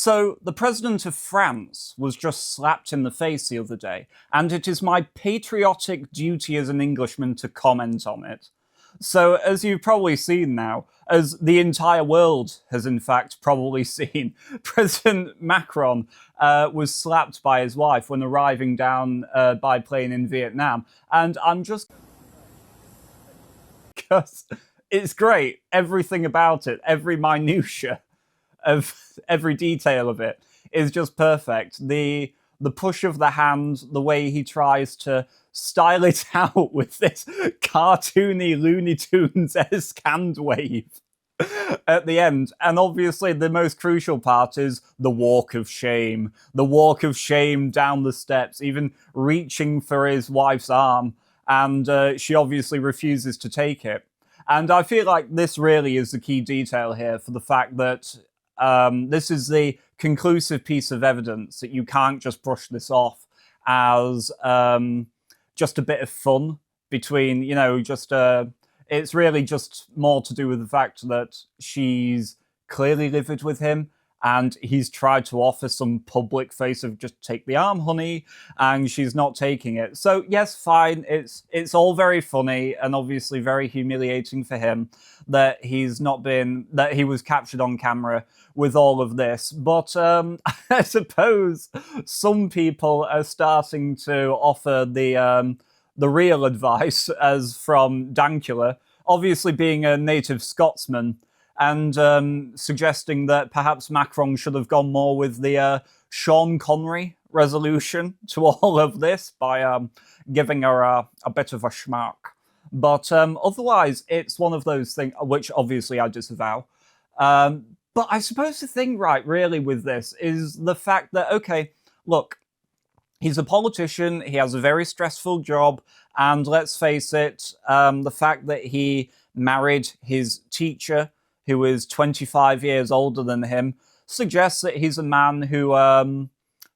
So, the president of France was just slapped in the face the other day, and it is my patriotic duty as an Englishman to comment on it. So, as you've probably seen now, as the entire world has in fact probably seen, President Macron was slapped by his wife when arriving down by plane in Vietnam. And I'm just because it's great, everything about it, every minutia of every detail of it is just perfect. The push of the hand, the way he tries to style it out with this cartoony Looney Tunes-esque hand wave at the end. And obviously the most crucial part is the walk of shame. The walk of shame down the steps, even reaching for his wife's arm, and she obviously refuses to take it. And I feel like this really is the key detail here for the fact that this is the conclusive piece of evidence that you can't just brush this off as just a bit of fun between, it's really just more to do with the fact that she's clearly livid with him, and he's tried to offer some public face of just take the arm, honey, and she's not taking it. So yes, fine, it's all very funny and obviously very humiliating for him that that he was captured on camera with all of this. But I suppose some people are starting to offer the real advice, as from Dankula, obviously being a native Scotsman, and suggesting that perhaps Macron should have gone more with the Sean Connery resolution to all of this by giving her a bit of a schmuck. But otherwise, it's one of those things which obviously I disavow. But I suppose the thing, right, really with this is the fact that, okay, look, he's a politician, he has a very stressful job, and let's face it, the fact that he married his teacher, who is 25 years older than him, suggests that he's a man who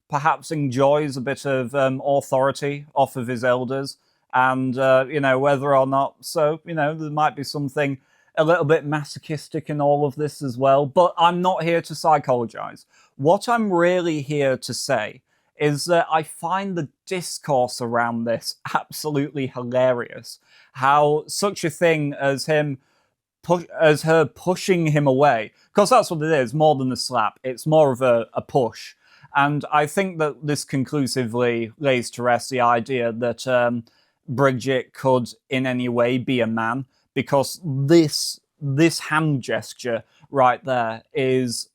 perhaps enjoys a bit of authority off of his elders. And, whether or not, so, there might be something a little bit masochistic in all of this as well. But I'm not here to psychologize. What I'm really here to say is that I find the discourse around this absolutely hilarious. How such a thing as her pushing him away, because that's what it is, more than a slap. It's more of a push. And I think that this conclusively lays to rest the idea that Bridget could in any way be a man, because this hand gesture right there is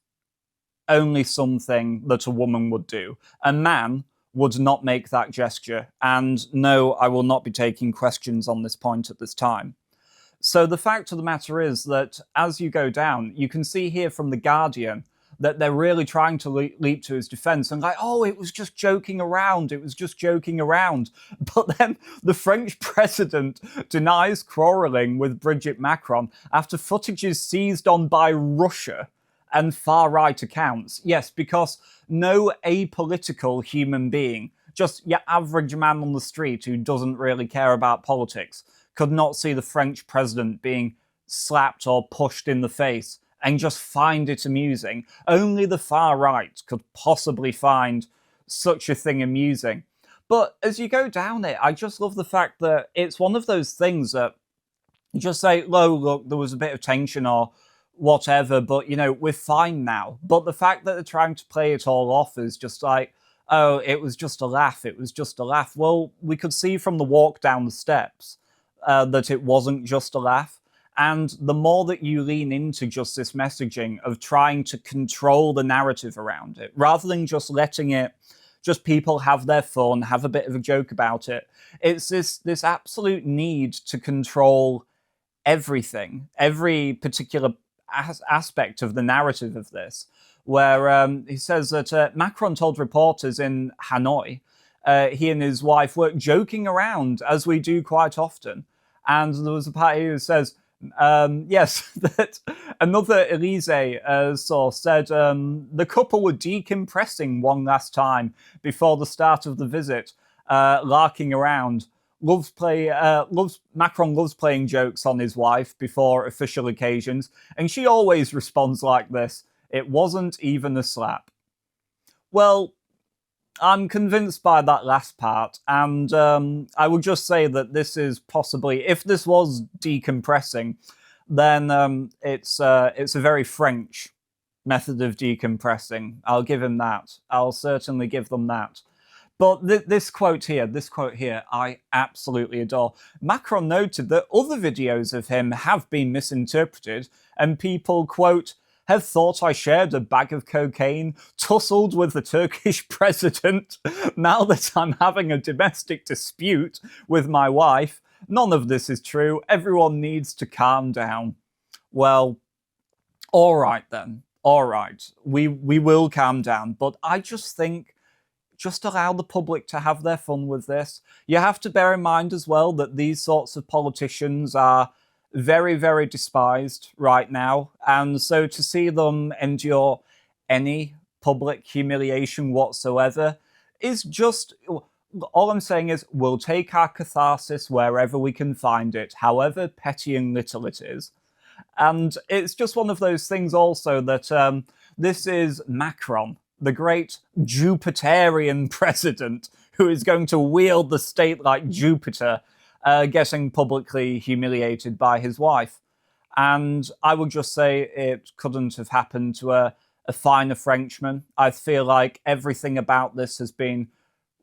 only something that a woman would do. A man would not make that gesture. And no, I will not be taking questions on this point at this time. So the fact of the matter is that as you go down, you can see here from The Guardian that they're really trying to leap to his defense and like, oh, it was just joking around. It was just joking around. But then the French president denies quarreling with Brigitte Macron after footage is seized on by Russia and far-right accounts. Yes, because no apolitical human being, just your average man on the street who doesn't really care about politics, could not see the French president being slapped or pushed in the face and just find it amusing. Only the far right could possibly find such a thing amusing. But as you go down it, I just love the fact that it's one of those things that you just say, oh, look, there was a bit of tension or whatever, but, we're fine now. But the fact that they're trying to play it all off is just like, oh, it was just a laugh, it was just a laugh. Well, we could see from the walk down the steps that it wasn't just a laugh. And the more that you lean into just this messaging of trying to control the narrative around it, rather than just letting it, just people have their fun, have a bit of a joke about it, it's this absolute need to control everything, every particular aspect of the narrative of this, where he says that Macron told reporters in Hanoi he and his wife were joking around, as we do quite often. And there was a part here who says, yes, that another Elysee source said the couple were decompressing one last time before the start of the visit, larking around. Macron loves playing jokes on his wife before official occasions, and she always responds like this: it wasn't even a slap. Well, I'm convinced by that last part, and I would just say that this is possibly, if this was decompressing, then it's a very French method of decompressing. I'll give him that. I'll certainly give them that. But this quote here, I absolutely adore. Macron noted that other videos of him have been misinterpreted, and people, quote, have thought I shared a bag of cocaine, tussled with the Turkish president. Now that I'm having a domestic dispute with my wife, none of this is true. Everyone needs to calm down. Well, all right then. All right. We will calm down. But I just think just allow the public to have their fun with this. You have to bear in mind as well that these sorts of politicians are very, very despised right now. And so to see them endure any public humiliation whatsoever is just. All I'm saying is we'll take our catharsis wherever we can find it, however petty and little it is. And it's just one of those things also that this is Macron, the great Jupiterian president who is going to wield the state like Jupiter, getting publicly humiliated by his wife. And I would just say it couldn't have happened to a finer Frenchman. I feel like everything about this has been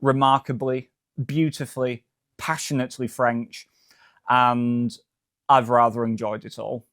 remarkably, beautifully, passionately French, and I've rather enjoyed it all.